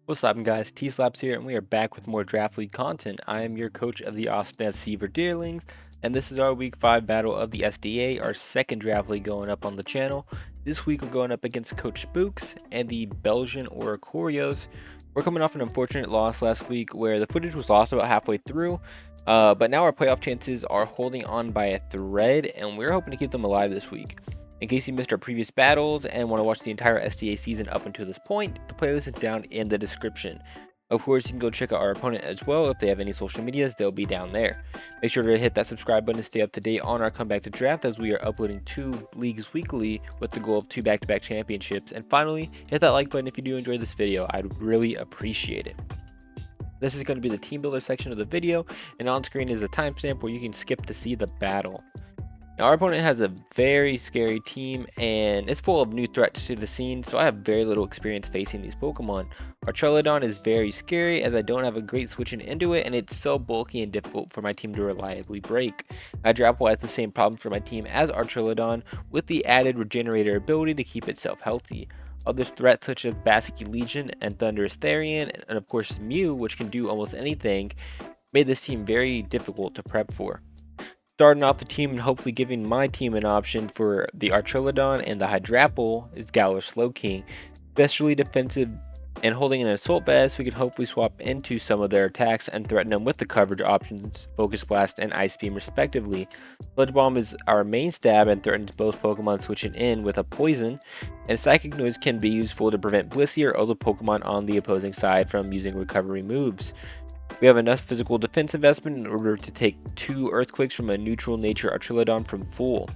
What's up, guys? T-Slaps here, and we are back with more Draft League content. I am your coach of the Austin FC Verdeerlings, and this is our Week 5 battle of the SDA, our second Draft League going up on the channel. This week we're going up against Coach Spooks and the Belgian Oracorios. We're coming off an unfortunate loss last week where the footage was lost about halfway through, but now our playoff chances are holding on by a thread, and we're hoping to keep them alive this week. In case you missed our previous battles and want to watch the entire SDA season up until this point, the playlist is down in the description. Of course, you can go check out our opponent as well. If they have any social medias, they'll be down there. Make sure to hit that subscribe button to stay up to date on our comeback to draft, as we are uploading 2 leagues weekly with the goal of 2 back-to-back championships. And finally, hit that like button if you do enjoy this video. I'd really appreciate it. This is going to be the team builder section of the video, and on screen is a timestamp where you can skip to see the battle. Now, our opponent has a very scary team, and it's full of new threats to the scene, so I have very little experience facing these Pokemon. Our Charladon is very scary, as I don't have a great switching into it, and it's so bulky and difficult for my team to reliably break. Hydrapple has the same problem for my team as our Charladon, with the added regenerator ability to keep itself healthy. Other threats such as Basculegion and Thunderous Therian, and of course Mew, which can do almost anything, made this team very difficult to prep for. Starting off the team and hopefully giving my team an option for the Archelodon and the Hydrapple is Galar SLOWKING. Especially defensive and holding an Assault Vest, we can hopefully swap into some of their attacks and threaten them with the coverage options, Focus Blast and Ice Beam respectively. Sludge Bomb is our main stab and threatens both Pokemon switching in with a poison, and Psychic Noise can be useful to prevent Blissey or other Pokemon on the opposing side from using recovery moves. We have enough physical defense investment in order to take 2 Earthquakes from a neutral nature Archelodon from full.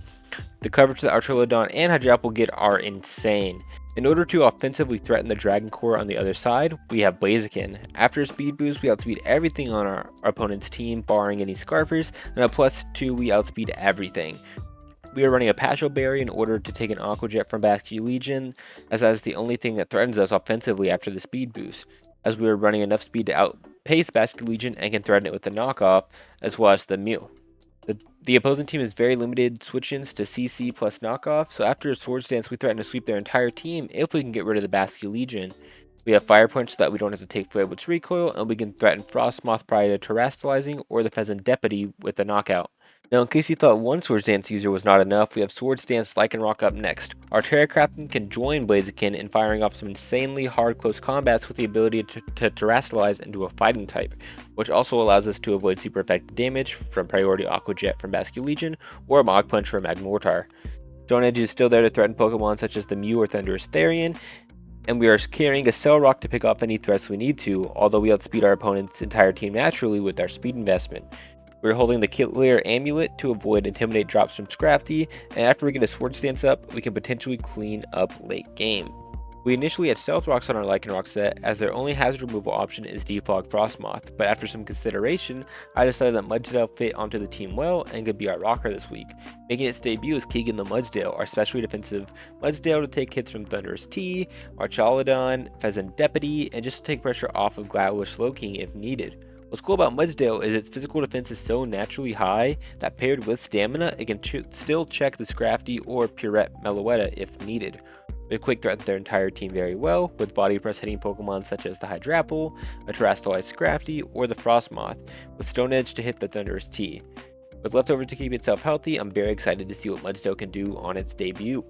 The coverage that Archelodon and Hydrapple get are insane. In order to offensively threaten the Dragon Core on the other side, we have Blaziken. After a speed boost, we outspeed everything on our opponent's team, barring any Scarfers, and at +2 we outspeed everything. We are running a Paschal Berry in order to take an Aqua Jet from Basculegion, as that is the only thing that threatens us offensively after the speed boost, as we are running enough speed to outpace Basculegion and can threaten it with the knockoff, as well as the Mew. The opposing team has very limited switch-ins to CC plus knockoff, so after a Swords Dance we threaten to sweep their entire team if we can get rid of the Basculegion. We have Fire Punch so that we don't have to take Flareblitz recoil, and we can threaten Frostmoth prior to Terastallizing or the Pheasant Deputy with a knockout. Now, in case you thought one Swords Dance user was not enough, we have Swords Dance Lycanroc up next. Our Terracrafton can join Blaziken in firing off some insanely hard close combats with the ability to Terastallize into a fighting type, which also allows us to avoid super effective damage from Priority Aqua Jet from Basculegion or a Mach Punch from Magmortar. Stone Edge is still there to threaten Pokemon such as the Mew or Thunderous Therian, and we are carrying a Cell Rock to pick off any threats we need to, although we outspeed our opponent's entire team naturally with our speed investment. We're holding the Kitlayer Amulet to avoid Intimidate drops from Scrafty, and after we get a Swords Dance up, we can potentially clean up late game. We initially had Stealth Rocks on our Lycanroc set, as their only hazard removal option is Defog Frostmoth, but after some consideration, I decided that Mudsdale fit onto the team well and could be our rocker this week. Making its debut is Keegan the Mudsdale, our specially defensive Mudsdale to take hits from Thunderous T, Archelodon, Pheasant Deputy, and just to take pressure off of Galar SLOWKING if needed. What's cool about Mudsdale is its physical defense is so naturally high that paired with stamina, it can still check the Scrafty or Purette Meloetta if needed. They quick threaten their entire team very well, with body press hitting Pokemon such as the Hydrapple, a Terastallized Scrafty, or the Frostmoth, with Stone Edge to hit the Thunderous T. With leftover to keep itself healthy, I'm very excited to see what Mudsdale can do on its debut.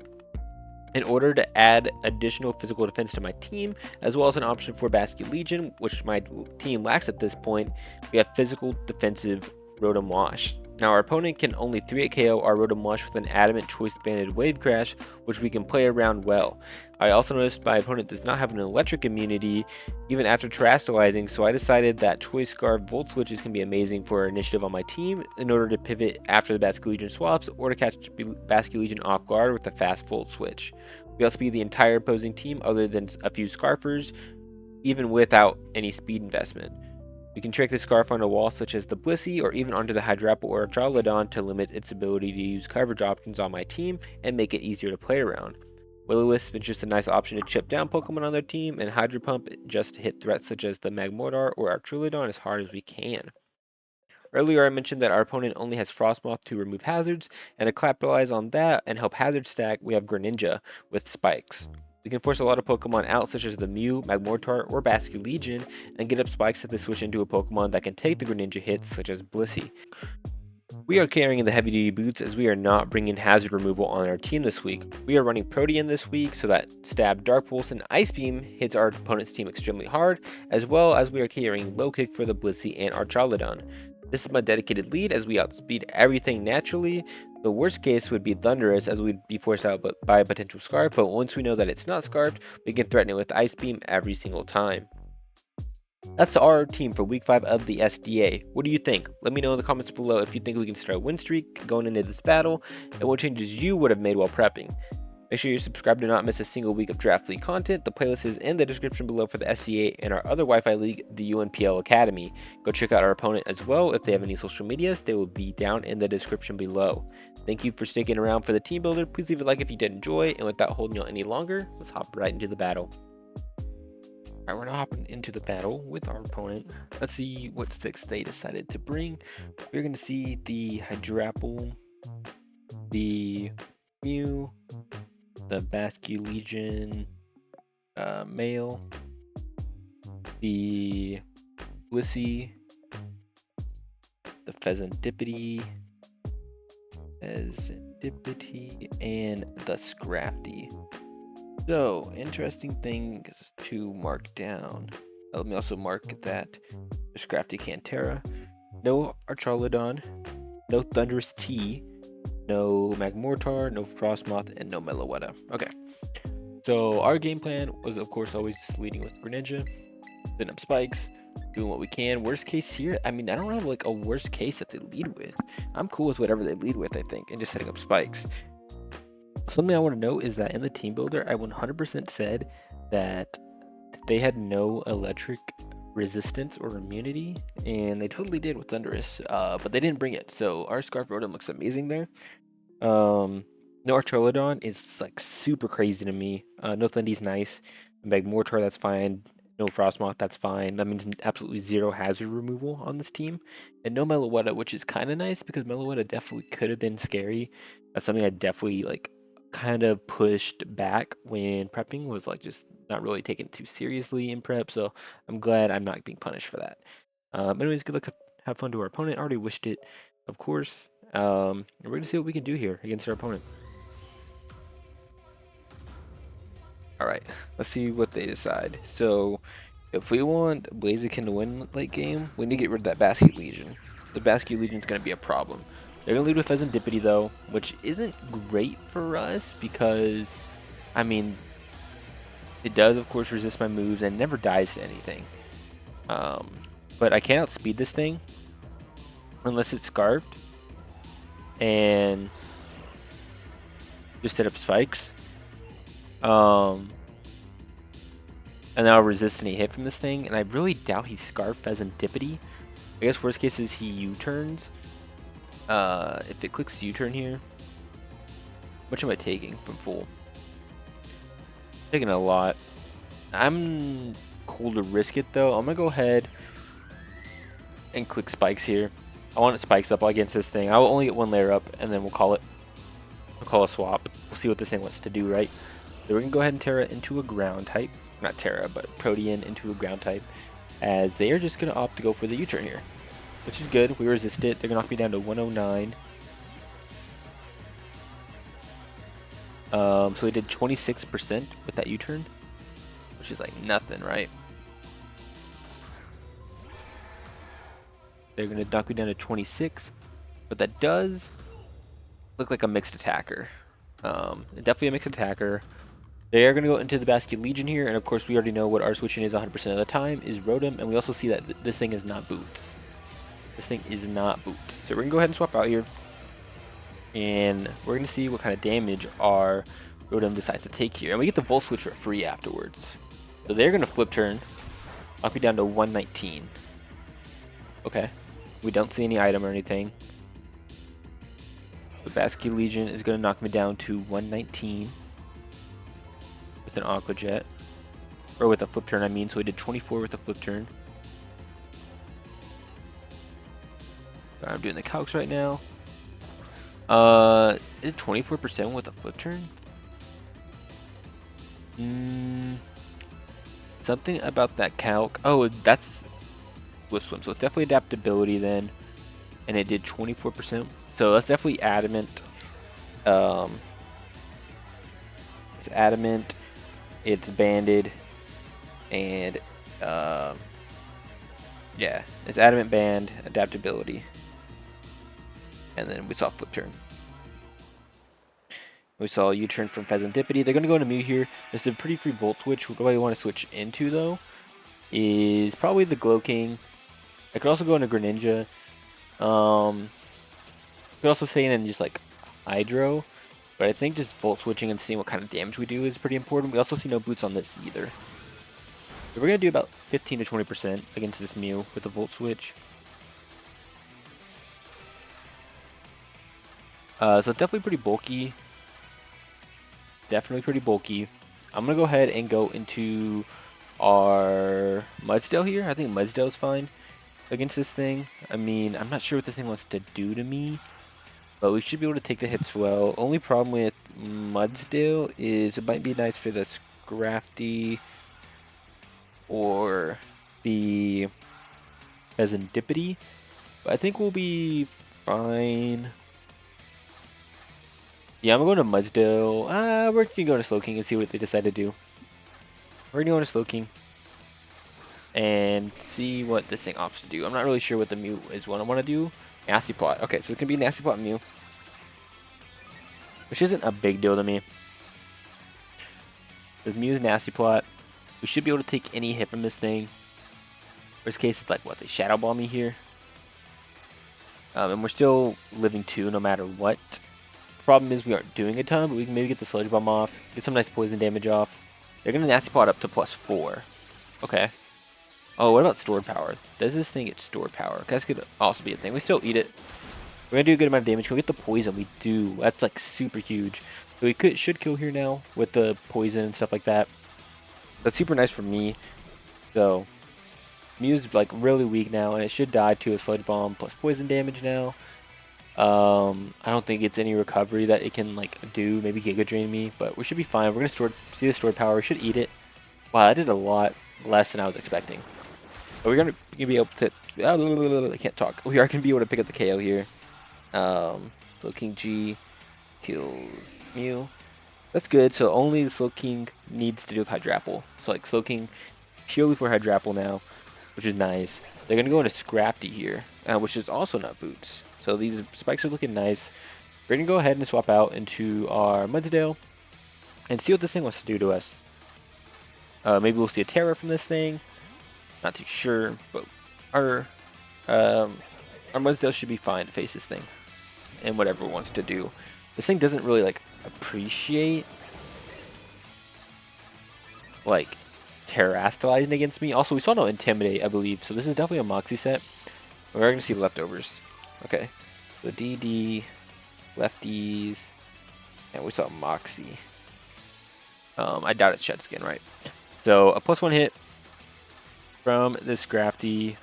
In order to add additional physical defense to my team, as well as an option for Basculegion, which my team lacks at this point, we have physical defensive Rotom Wash. Now, our opponent can only 3-hit KO our Rotom Wash with an Adamant Choice Banded Wave Crash, which we can play around well. I also noticed my opponent does not have an electric immunity even after Terastallizing, so I decided that Choice Scarf Volt Switches can be amazing for initiative on my team in order to pivot after the Basculegion swaps or to catch Basculegion off guard with a fast Volt Switch. We outspeed the entire opposing team other than a few Scarfers, even without any speed investment. We can trick the Scarf on a wall such as the Blissey or even onto the Hydrapple or Charladon to limit its ability to use coverage options on my team and make it easier to play around. Will-O-Wisp is just a nice option to chip down Pokemon on their team, and Hydro Pump just to hit threats such as the Magmortar or our Charladon as hard as we can. Earlier I mentioned that our opponent only has Frostmoth to remove hazards, and to capitalize on that and help hazard stack, we have Greninja with Spikes. We can force a lot of Pokemon out, such as the Mew, Magmortar, or Basculegion, and get up spikes if they switch into a Pokemon that can take the Greninja hits, such as Blissey. We are carrying the heavy duty boots as we are not bringing hazard removal on our team this week. We are running Protean this week so that Stab, Dark Pulse, and Ice Beam hits our opponent's team extremely hard, as well as we are carrying Low Kick for the Blissey and Archaludon. This is my dedicated lead as we outspeed everything naturally. The worst case would be Thunderous as we'd be forced out by a potential Scarf, but once we know that it's not Scarfed, we can threaten it with Ice Beam every single time. That's our team for week 5 of the SDA. What do you think? Let me know in the comments below if you think we can start a win streak going into this battle, and what changes you would have made while prepping. Make sure you're subscribed to not miss a single week of Draft League content. The playlist is in the description below for the SDA and our other Wi-Fi league, the UNPL Academy. Go check out our opponent as well. If they have any social medias, they will be down in the description below. Thank you for sticking around for the team builder. Please leave a like if you did enjoy, and without holding you any longer, let's hop right into the battle. Alright, we're now hopping into the battle with our opponent. Let's see what sticks they decided to bring. We're going to see the Hydrapple, the Mew, the Basculegion male, the Blissey, the Pheasantipity, and the Scrafty. So, interesting things to mark down. Let me also mark that the Scrafty Cantera, no Archaludon, no Thunderous T, no Magmortar, no Frostmoth, and no Meloetta. Okay, so our game plan was, of course, always just leading with Greninja, setting up spikes, doing what we can. Worst case here, I mean, I don't have like a worst case that they lead with. I'm cool with whatever they lead with, I think, and just setting up spikes. Something I want to note is that in the team builder, I 100% said that they had no electric resistance or immunity, and they totally did with Thunderous, but they didn't bring it. So our Scarf Rotom looks amazing there. No Archaludon is like super crazy to me. No Thundy's nice. Magmortar, that's fine. No Frostmoth, that's fine. That means absolutely zero hazard removal on this team. And no Meloetta, which is kind of nice because Meloetta definitely could have been scary. That's something I definitely like kind of pushed back when prepping, was like just not really taken too seriously in prep, so I'm glad I'm not being punished for that. Anyways, good luck, have fun to our opponent. I already wished it, of course. And we're gonna see what we can do here against our opponent. All right, let's see what they decide. So if we want Blaziken to win late game, we need to get rid of that Basculegion. The Basculegion is going to be a problem. They're going to lead with Pheasantipity though, which isn't great for us because, I mean, it does of course resist my moves and never dies to anything. But I can't outspeed this thing unless it's Scarfed and just set up spikes. And I'll resist any hit from this thing, and I really doubt he's Scarf Pheasantipity. I guess worst case is he U-turns. If it clicks U-turn here, how much am I taking from full? Taking a lot. I'm cool to risk it though. I'm gonna go ahead and click spikes here. I want it spikes up against this thing. I will only get one layer up, and then we'll call a swap. We'll see what this thing wants to do, right? So we're gonna go ahead and Terra into a ground type. Not Terra, but Protean into a ground type, as they are just gonna opt to go for the U-turn here, which is good. We resist it. They're gonna knock me down to 109. So we did 26% with that U-turn, which is like nothing, right? They're gonna knock me down to 26, but that does look like a mixed attacker. Definitely a mixed attacker. They are going to go into the Basculegion here, and of course we already know what our switching is 100% of the time, is Rotom, and we also see that this thing is not Boots. This thing is not Boots. So we're going to go ahead and swap out here, and we're going to see what kind of damage our Rotom decides to take here. And we get the Volt Switch for free afterwards. So they're going to flip turn, knock me down to 119. Okay. We don't see any item or anything. The Basculegion is going to knock me down to 119. With an Aqua Jet, or with a flip turn, I mean. So we did 24 with a flip turn. I'm doing the calcs right now. It did 24% with a flip turn. Something about that calc. Oh, that's with swim, so it's definitely adaptability then, and it did 24%. So that's definitely adamant. It's adamant. It's banded, and yeah, it's adamant, band, adaptability, and then we saw flip turn. We saw U-turn from Pheasantipity. They're going to go into Mew here. There's a pretty free Volt Switch. What I want to switch into, though, is probably the SLOWKING. I could also go into Greninja. Could also say in just like Hydro. But I think just Volt Switching and seeing what kind of damage we do is pretty important. We also see no boots on this either. So we're going to do about 15 to 20% against this Mew with the Volt Switch. So definitely pretty bulky. Definitely pretty bulky. I'm going to go ahead and go into our Mudsdale here. I think Mudsdale's fine against this thing. I mean, I'm not sure what this thing wants to do to me, but we should be able to take the hits well. Only problem with Mudsdale is it might be nice for the Scrafty or the Pheasantipity, but I think we'll be fine. Yeah, I'm going to Mudsdale. We're going to go to SLOWKING and see what they decide to do. We're going to go to SLOWKING and see what this thing opts to do. I'm not really sure what the Mew is what I want to do. Nasty Plot. Okay, so it can be Nasty Plot Mew, which isn't a big deal to me. The Mew's Nasty Plot. We should be able to take any hit from this thing. Worst case, it's like, what, they Shadow Ball me here? And we're still living 2 no matter what. Problem is we aren't doing a ton, but we can maybe get the Sludge Bomb off, get some nice poison damage off. They're going to Nasty Plot up to +4. Okay. Oh, what about stored power? Does this thing get stored power? That could also be a thing. We still eat it. We're going to do a good amount of damage. Can we get the poison? We do. That's like super huge. So we should kill here now with the poison and stuff like that. That's super nice for me. So Mew's like really weak now, and it should die to a Sludge Bomb plus poison damage now. I don't think it's any recovery that it can like do. Maybe Giga Drain me, but we should be fine. We're gonna see the stored power. We should eat it. Wow, I did a lot less than I was expecting. But we're gonna be able to. I can't talk. We are gonna be able to pick up the KO here. SLOWKING G kills Mew. That's good. So only the SLOWKING needs to do with Hydrapple. So like SLOWKING purely for Hydrapple now, which is nice. They're gonna go into Scrafty here, which is also not boots. So these spikes are looking nice. We're going to go ahead and swap out into our Mudsdale and see what this thing wants to do to us. Maybe we'll see a Terra from this thing. Not too sure, but our Mudsdale should be fine to face this thing and whatever it wants to do. This thing doesn't really like appreciate like terastallizing against me. Also, we saw no Intimidate, I believe, so this is definitely a Moxie set. We're going to see leftovers. Okay, so DD, lefties, and we saw Moxie. I doubt it's Shed Skin, right? So a +1 hit from this Scrafty.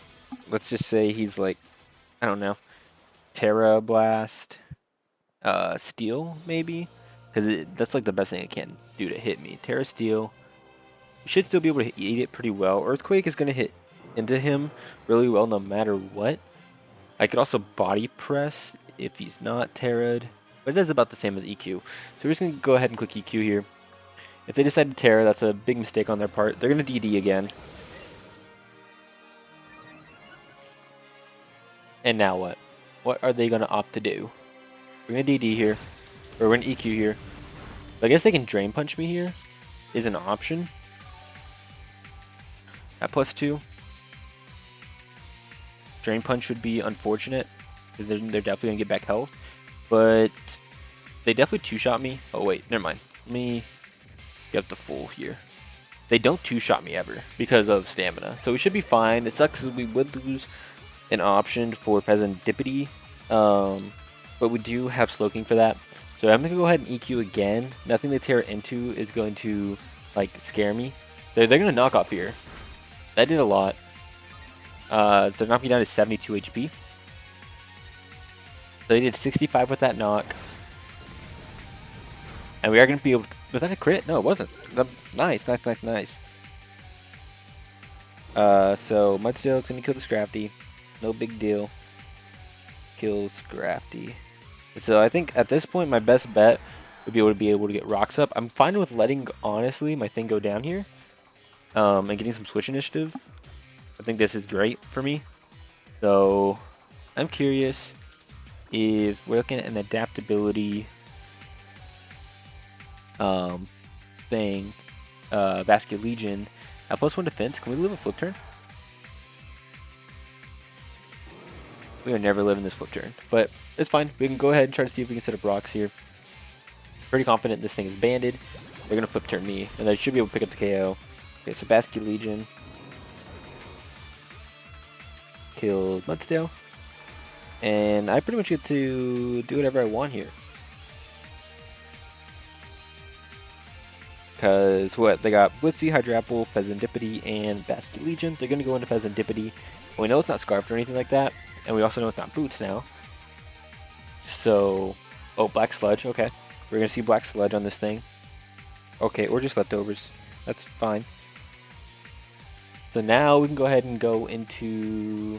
Let's just say he's like, I don't know, Terra Blast, Steel maybe, because that's like the best thing it can do to hit me. Terra Steel. You should still be able to eat it pretty well. Earthquake is going to hit into him really well no matter what. I could also body press if he's not Terra'd, but it is about the same as EQ. So we're just going to go ahead and click EQ here. If they decide to Terra, that's a big mistake on their part. They're going to DD again. And now what? What are they going to opt to do? We're going to DD here, or we're going to EQ here. I guess they can Drain Punch me here, is an option. At +2. Drain Punch would be unfortunate, because they're definitely going to get back health. But they definitely two-shot me. Oh wait, never mind. Let me get up the full here. They don't two-shot me ever, because of stamina. So we should be fine. It sucks because we would lose an option for Pheasantipity. But we do have SLOWKING for that. So I'm going to go ahead and EQ again. Nothing they tear into is going to like scare me. They're going to knock off here. That did a lot. They're knocking me down to 72 HP. So they did 65 with that knock. And we are going to be able Was that a crit? No, it wasn't. Nice, nice, nice, nice. So Mudstale's gonna kill the Scrafty. No big deal. Kills Scrafty. So I think at this point my best bet would be able to get rocks up. I'm fine with letting, honestly, my thing go down here. And getting some switch initiative. I think this is great for me. So I'm curious if we're looking at an adaptability thing, Basket Legion at +1 defense. Can we live a flip turn? We are never living this flip turn, but it's fine. We can go ahead and try to see if we can set up rocks here. Pretty confident this thing is banded. They're gonna flip turn me, and I should be able to pick up the KO. Okay, so Basket Legion killed Mudstale, and I pretty much get to do whatever I want here. Because what? They got Blitzy, Hydrapple, Pheasantipity, and Basket Legion. They're going to go into Pheasantipity. We know it's not Scarfed or anything like that. And we also know it's not Boots now. So, oh, Black Sludge. Okay. We're going to see Black Sludge on this thing. Okay, or just Leftovers. That's fine. So now we can go ahead and go into...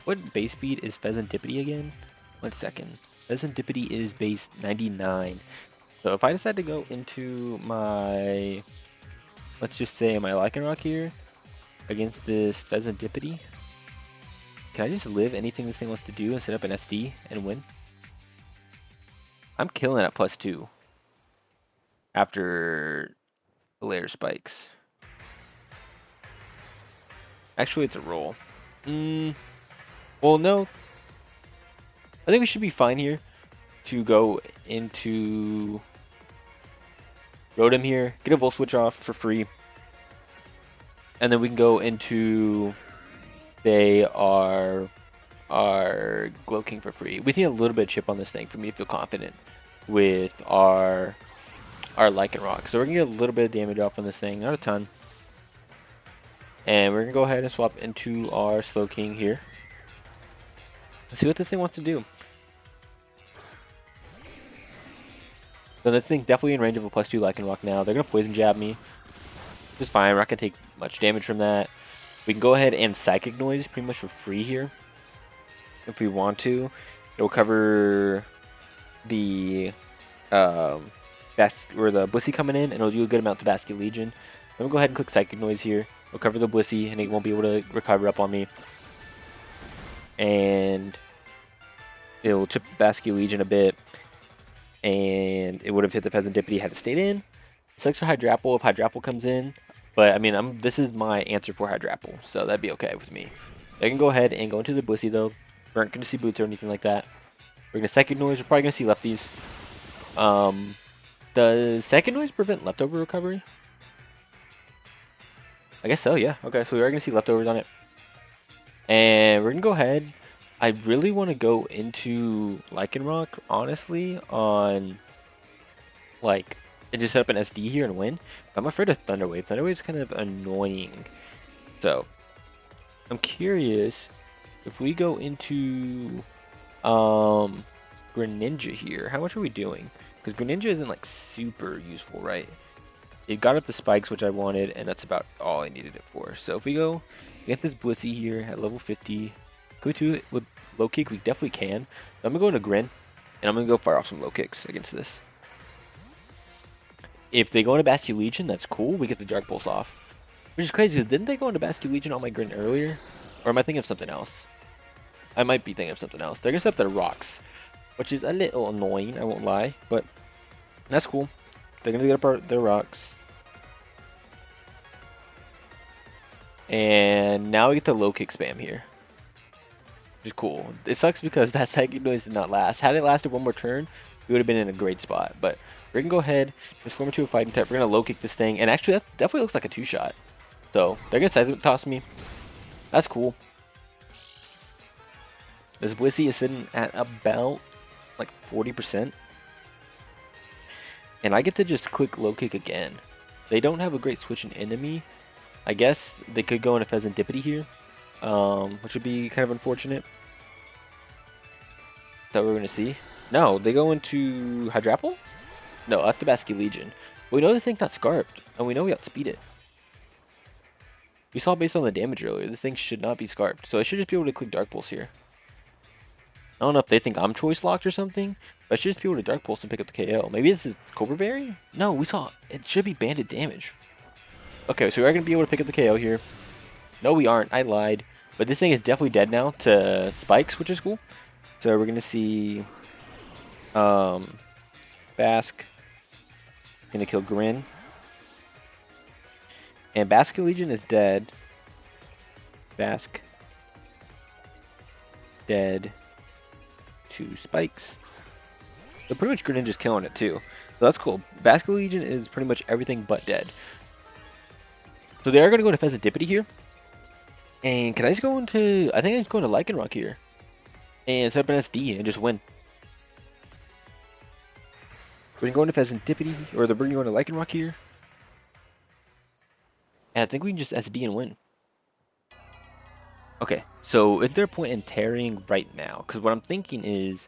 What base speed is Pheasantipity again? 1 second. Pheasantipity is base 99. So if I decide to go into my, let's just say my Lycanroc here against this Pheasantipity, can I just live anything this thing wants to do and set up an SD and win? I'm killing at +2 after the layer spikes. Actually, it's a roll. Well, no. I think we should be fine here to go into Rotom here, get a Volt Switch off for free, and then we can go into they are SLOWKING for free. We need a little bit of chip on this thing for me to feel confident with our Lycanroc. So we're gonna get a little bit of damage off on this thing, not a ton, and we're gonna go ahead and swap into our SLOWKING here. Let's see what this thing wants to do. So this thing definitely in range of a +2 Lycanroc now. They're going to Poison Jab me. Which is fine. We're not going to take much damage from that. We can go ahead and Psychic Noise pretty much for free here. If we want to. It'll cover the the Blissey coming in, and it'll do a good amount to Basket Legion. Then we'll go ahead and click Psychic Noise here. It'll cover the Blissey, and it won't be able to recover up on me. And it'll chip Basket Legion a bit. And it would have hit the Pheasantipity had it stayed in. It sucks for Hydrapple if Hydrapple comes in, but I mean, this is my answer for Hydrapple, so that'd be okay with me. I can go ahead and go into the Blissey though. We aren't going to see Boots or anything like that. We're going to Second Noise. We're probably going to see Lefties. Does Second Noise prevent Leftover recovery? I guess so, yeah. Okay, so we are going to see Leftovers on it. And we're going to go ahead. I really want to go into Lycanroc, honestly, on, like, and just set up an SD here and win. I'm afraid of Thunder Wave. Thunder Wave's kind of annoying. So, I'm curious if we go into Greninja here. How much are we doing? Because Greninja isn't, like, super useful, right? It got up the spikes, which I wanted, and that's about all I needed it for. So, if we go get this Blissey here at level 50... Can we do it with low kick? We definitely can. I'm going to go into Grin, and I'm going to go fire off some low kicks against this. If they go into Basket Legion, that's cool. We get the Dark Pulse off. Which is crazy, because didn't they go into Basket Legion on my Grin earlier? Or am I thinking of something else? I might be thinking of something else. They're going to set up their rocks, which is a little annoying, I won't lie. But that's cool. They're going to get up their rocks. And now we get the low kick spam here. Which is cool. It sucks because that Psychic Noise did not last. Had it lasted one more turn, we would have been in a great spot. But we're going to go ahead, transform into a fighting type. We're going to low kick this thing. And actually, that definitely looks like a 2-shot. So, they're going to Seismic Toss me. That's cool. This Blissey is sitting at about, like, 40%. And I get to just click low kick again. They don't have a great switch in enemy. I guess they could go into Pheasantipity here. Which would be kind of unfortunate. That we're going to see. No, they go into Hydrapple? No, that's the Basket Legion. We know this thing's not scarfed, and we know we outspeed it. We saw based on the damage earlier, this thing should not be scarfed, so I should just be able to click Dark Pulse here. I don't know if they think I'm choice locked or something, but I should just be able to Dark Pulse and pick up the KO. Maybe this is Cobra Berry? No, we saw it should be banded damage. Okay, so we are going to be able to pick up the KO here. No, we aren't. I lied. But this thing is definitely dead now to spikes, which is cool. So we're going to see Bask. Going to kill Grin. And Basket Legion is dead. Bask. Dead to spikes. So pretty much Greninja's killing it too. So that's cool. Basket Legion is pretty much everything but dead. So they are going to go into Pheasantipity here. And can I just go into... I think I'm just going to Lycanroc here. And set up an SD and just win. We're going to go into Pheasantipity. Or we're going to Lycanroc here. And I think we can just SD and win. Okay, so is there a point in tarrying right now? Because what I'm thinking is...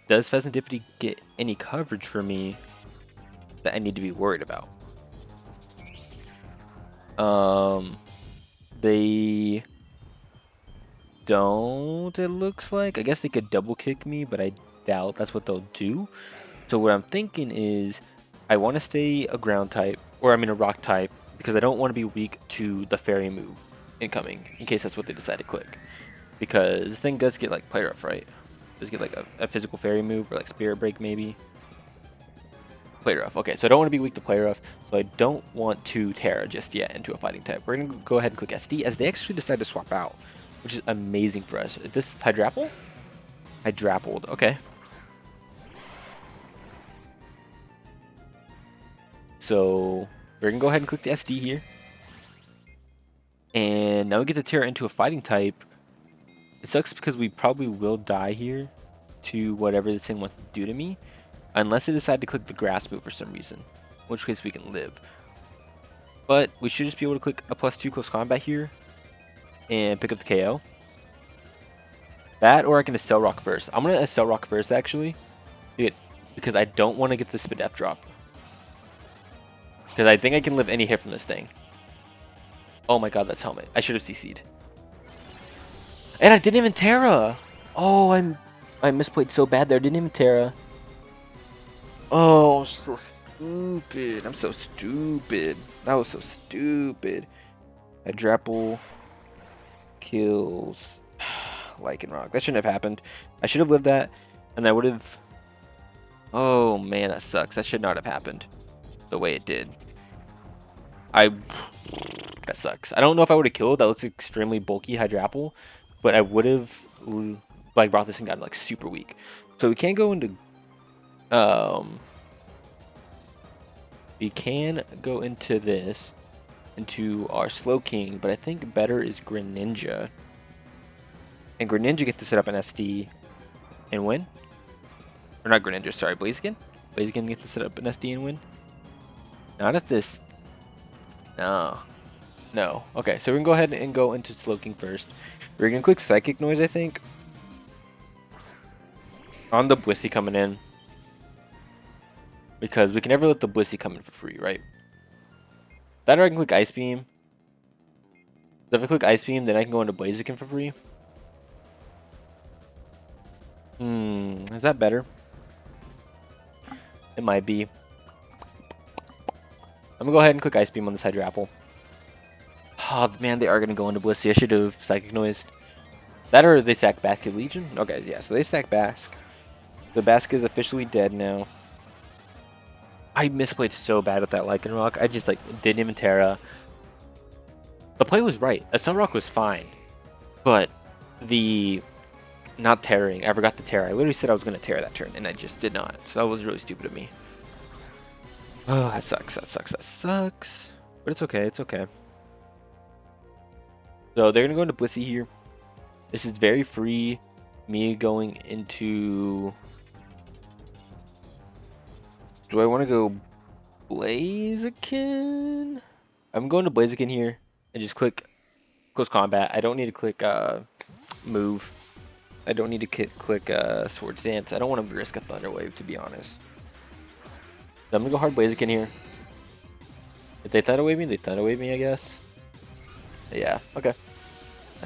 Does Pheasantipity get any coverage for me that I need to be worried about? They don't, it looks like. I guess they could double kick me, but I doubt that's what they'll do. So what I'm thinking is I want to stay a ground type, or I mean a rock type, because I don't want to be weak to the fairy move incoming, in case that's what they decide to click. Because this thing does get like play rough, right? Does get like a physical fairy move, or like spirit break maybe. Play rough. Okay, so I don't want to be weak to play rough, so I don't want to Terra just yet into a fighting type. We're going to go ahead and click SD as they actually decide to swap out, which is amazing for us. Is this Hydrapple? Hydrappled, okay. So we're going to go ahead and click the SD here. And now we get to Terra into a fighting type. It sucks because we probably will die here to whatever this thing wants to do to me. Unless they decide to click the grass move for some reason, in which case we can live. But we should just be able to click a +2 close combat here and pick up the KO. That, or I can Estelle Rock first. I'm going to Estelle Rock first, actually, because I don't want to get the Spadef drop. Because I think I can live any hit from this thing. Oh my god, that's Helmet. I should have CC'd. And I didn't even Terra! Oh, I misplayed so bad there. I didn't even Terra. Oh, so stupid. I'm so stupid. That was so stupid. Hydrapple kills Lycanroc. That shouldn't have happened. I should have lived that, and I would have... Oh, man, that sucks. That should not have happened the way it did. That sucks. I don't know if I would have killed. That looks extremely bulky Hydrapple, but I would have like brought this thing down like super weak. So we can't go into... we can go into this, into our Slowking, but I think better is Greninja. And Greninja gets to set up an SD and win. Or not Greninja, sorry, Blaziken. Blaziken gets to set up an SD and win. Not if this... No. No. Okay, so we can go ahead and go into Slowking first. We're going to click Psychic Noise, I think. On the Blissey coming in. Because we can never let the Blissey come in for free, right? That or I can click Ice Beam. So if I click Ice Beam, then I can go into Blaziken for free. Is that better? It might be. I'm gonna go ahead and click Ice Beam on this Hydrapple. Oh man, they are gonna go into Blissey. I should have Psychic Noise. That or they sack Basket Legion? Okay, yeah, so they sack Bask. The Bask is officially dead now. I misplayed so bad with that Lycanroc. I just like didn't even Terra. The play was right. A Sunrock was fine. But the not tearing, I forgot to Terra. I literally said I was gonna Terra that turn and I just did not. So that was really stupid of me. Oh, that sucks. That sucks. That sucks. But it's okay. It's okay. So they're gonna go into Blissey here. This is very free. Me going into... Do I want to go Blaziken? I'm going to Blaziken here and just click Close Combat. I don't need to click Move. I don't need to click Swords Dance. I don't want to risk a Thunder Wave, to be honest. So I'm gonna go hard Blaziken here. If they Thunderwave me, they Thunderwave me, I guess. Yeah, okay.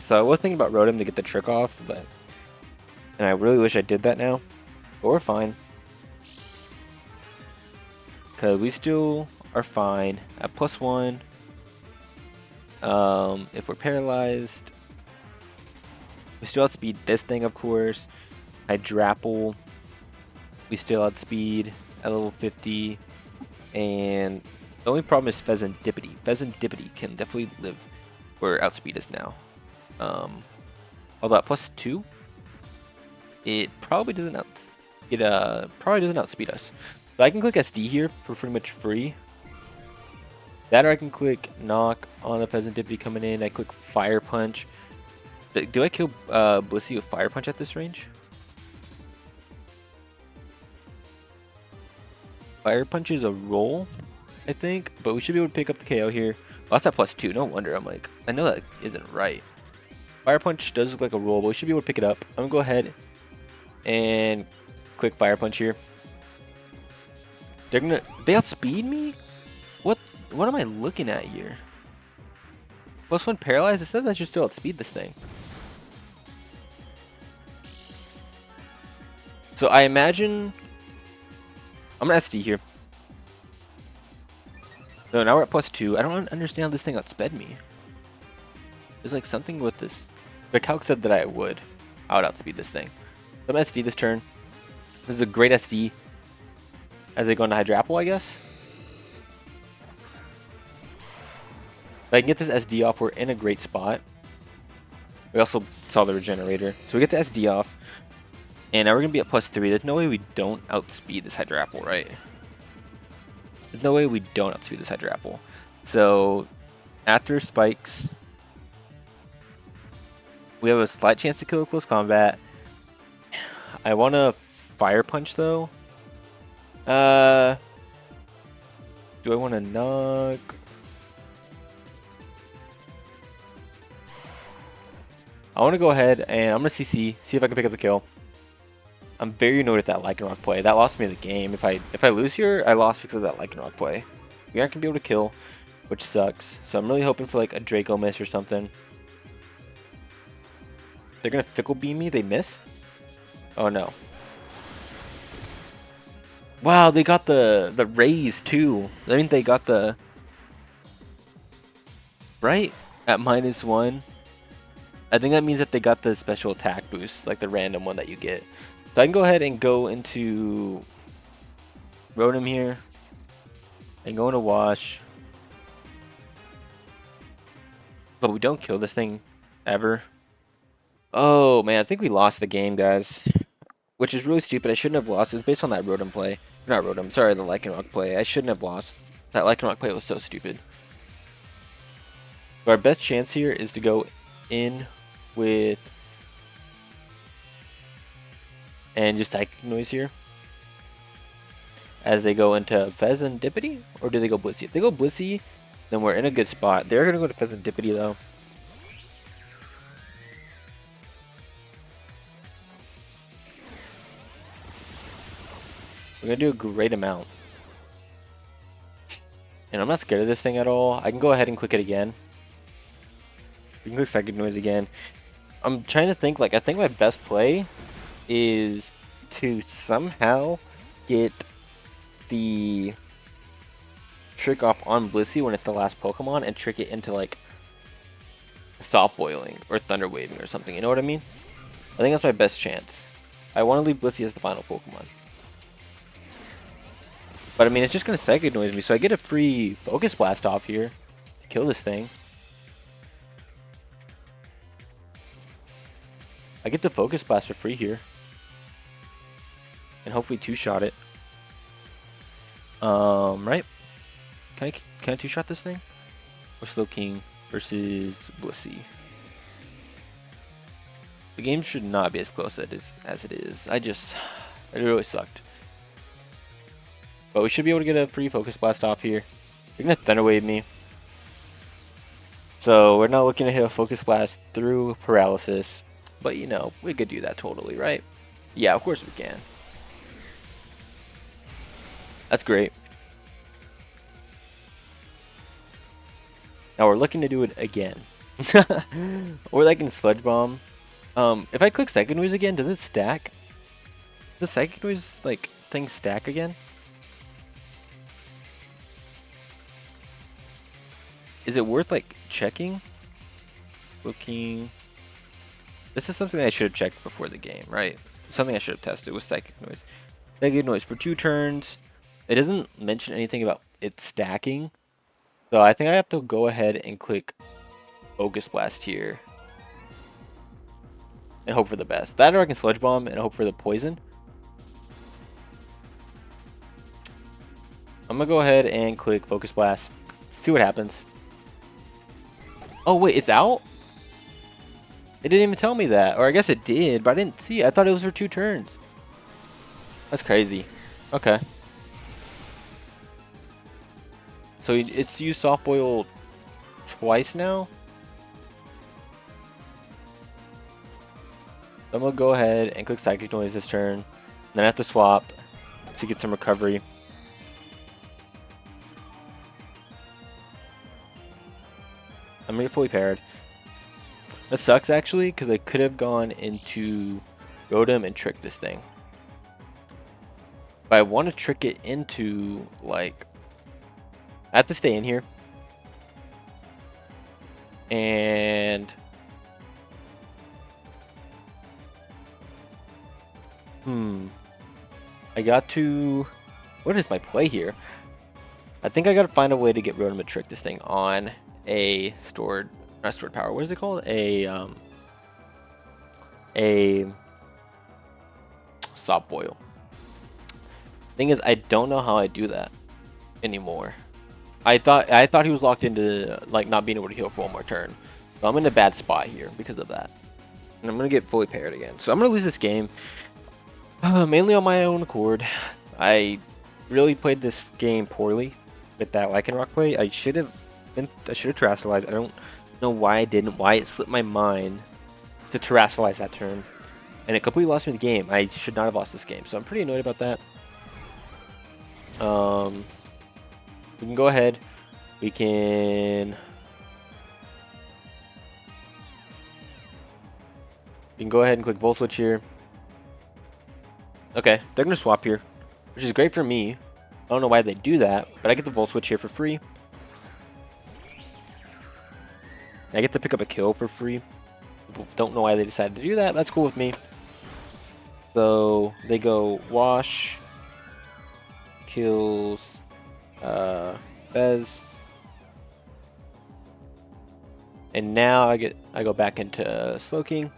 So I was thinking about Rotom to get the trick off, but... And I really wish I did that now. But we're fine. Because we still are fine at +1. If we're paralyzed... We still outspeed this thing, of course. Hydrapple. We still outspeed at level 50. And the only problem is Pheasantipity. Pheasantipity can definitely live where outspeed is now. Although at +2, it probably doesn't outspeed us. So I can click SD here for pretty much free. That or I can click Knock on the Pheasantipity coming in. I click Fire Punch. Do I kill Blissey with Fire Punch at this range? Fire Punch is a roll, I think, but we should be able to pick up the KO here. Oh, that's at +2. No wonder. I'm like, I know that isn't right. Fire Punch does look like a roll, but we should be able to pick it up. I'm gonna go ahead and click Fire Punch here. They outspeed me? What am I looking at here? +1 paralyzed? It says I should still outspeed this thing. So I imagine I'm gonna SD here. So now we're at +2. I don't understand how this thing outsped me. There's like something with this. The calc said that I would outspeed this thing. So I'm gonna SD this turn. This is a great SD as they go into Hydrapple, I guess. If I can get this SD off, we're in a great spot. We also saw the regenerator. So we get the SD off. And now we're going to be at +3. There's no way we don't outspeed this Hydrapple, right? There's no way we don't outspeed this Hydrapple. So, after spikes, we have a slight chance to kill a close combat. I want to Fire Punch, though. Do I want to knock? I want to go ahead and I'm going to CC, see if I can pick up the kill. I'm very annoyed at that Lycanroc play. That lost me the game. If I lose here, I lost because of that Lycanroc play. We aren't going to be able to kill, which sucks. So I'm really hoping for like a Draco miss or something. They're going to Fickle Beam me. They miss? Oh no. Wow, they got the raise too. I mean, they got the... Right? At -1. I think that means that they got the special attack boost, like the random one that you get. So I can go ahead and go into Rotom here and go into Wash. But we don't kill this thing ever. Oh man, I think we lost the game, guys. Which is really stupid. I shouldn't have lost. It's based on that Rotom play. Not Rotom, sorry, the Lycanroc play. I shouldn't have lost. That Lycanroc play was so stupid. So our best chance here is to go in with... And just Psychic Noise here. As they go into Pheasantipity? Or do they go Blissey? If they go Blissey, then we're in a good spot. They're going to go to Pheasantipity though. We're going to do a great amount. And I'm not scared of this thing at all. I can go ahead and click it again. We can click Psychic Noise again. I'm trying to think, like, I think my best play is to somehow get the trick off on Blissey when it's the last Pokemon and trick it into like Soft Boiling or Thunder Waving or something, you know what I mean? I think that's my best chance. I want to leave Blissey as the final Pokemon. But I mean, it's just going to Psychic Noise me, so I get a free Focus Blast off here to kill this thing. I get the Focus Blast for free here. And hopefully two-shot it. Right? Can I two-shot this thing? Or SLOWKING versus Blissey. The game should not be as close as it is. It really sucked. But we should be able to get a free Focus Blast off here. They're going to Thunder Wave me. So we're not looking to hit a Focus Blast through Paralysis. But you know, we could do that totally, right? Yeah, of course we can. That's great. Now we're looking to do it again. Or like in Sludge Bomb. If I click Psychic Noise again, does it stack? Does Psychic Noise, like, thing stack again? Is it worth, like, checking? Looking... This is something I should have checked before the game, right? Something I should have tested was Psychic Noise. Psychic Noise for 2 turns. It doesn't mention anything about it stacking. So I think I have to go ahead and click Focus Blast here. And hope for the best. That or I can Sludge Bomb and hope for the poison. I'm gonna go ahead and click Focus Blast. See what happens. Oh wait, it's out? It didn't even tell me that. Or I guess it did, but I didn't see it. I thought it was for 2 turns. That's crazy. Okay. So it's used Soft Boil twice now? So I'm going to go ahead and click Psychic Noise this turn. Then I have to swap to get some recovery. I'm going to get fully paired. That sucks actually, because I could have gone into Rotom and tricked this thing. But I want to trick it into, like... I have to stay in here. And... I got to... What is my play here? I think I got to find a way to get Rotom to trick this thing on a stored... Not stored power. What is it called? A Soft Boil. Thing is, I don't know how I do that anymore. I thought he was locked into like not being able to heal for 1 more turn. So I'm in a bad spot here because of that. And I'm gonna get fully paired again. So I'm gonna lose this game. Mainly on my own accord. I really played this game poorly with that Lycanroc play. I should have terrestrialized. I don't know why I didn't. Why it slipped my mind to terrestrialize that turn. And it completely lost me the game. I should not have lost this game. So I'm pretty annoyed about that. We can go ahead. We can go ahead and click Volt Switch here. Okay, they're going to swap here, which is great for me. I don't know why they do that, but I get the Volt Switch here for free. I get to pick up a kill for free. Don't know why they decided to do that. That's cool with me. So they go Wash, kills Bez, and now I go back into SLOWKING.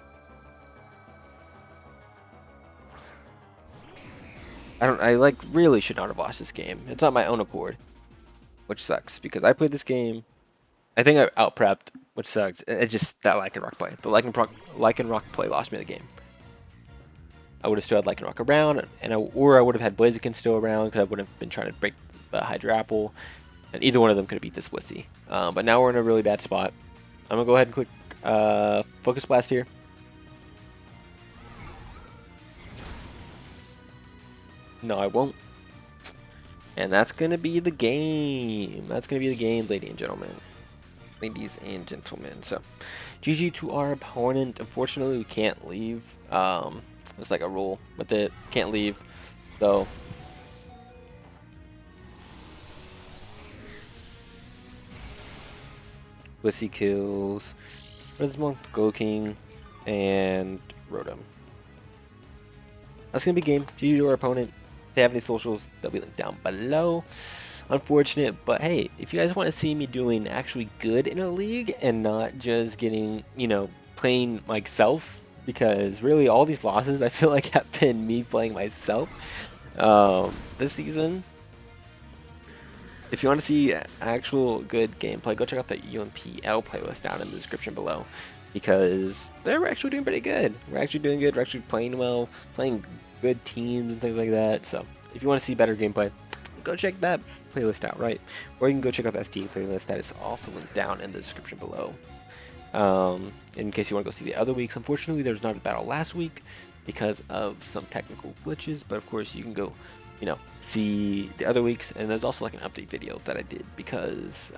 I like really should not have lost this game. It's not my own accord, which sucks because I played this game. I think I out-prepped, which sucks. It's just that Lycanroc play. The Lycanroc play lost me the game. I would have still had Lycanroc around, or I would have had Blaziken still around because I would have been trying to break the Hydra Apple, and either one of them could have beat this Wissy. But now we're in a really bad spot. I'm gonna go ahead and click Focus Blast here. No, I won't. And that's gonna be the game. That's gonna be the game, ladies and gentlemen. Ladies and gentlemen. So, GG to our opponent. Unfortunately, we can't leave. It's like a rule with it. Can't leave. So, Wissy kills SLOWKING and Rotom. That's gonna be game. GG to our opponent. If they have any socials, they'll be linked down below. Unfortunate, but hey, if you guys want to see me doing actually good in a league and not just getting, you know, playing myself, because really all these losses I feel like have been me playing myself this season. If you want to see actual good gameplay, go check out the UMPL playlist down in the description below, because they're actually doing pretty good. We're actually doing good. We're actually playing well, playing good teams and things like that. So if you want to see better gameplay, go check that playlist out, right? Or you can go check out the SDA playlist that is also linked down in the description below. In case you want to go see the other weeks. Unfortunately, there's not a battle last week because of some technical glitches, but of course you can go, you know, see the other weeks. And there's also like an update video that I did because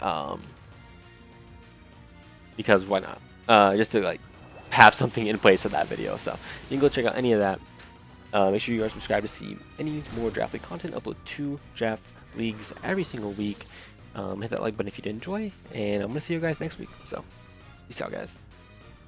because why not? Just to like have something in place of that video. So you can go check out any of that. Make sure you are subscribed to see any more draft league content. Upload 2 draft leagues every single week. Hit that like button if you did enjoy, and I'm gonna see you guys next week. So peace out, guys.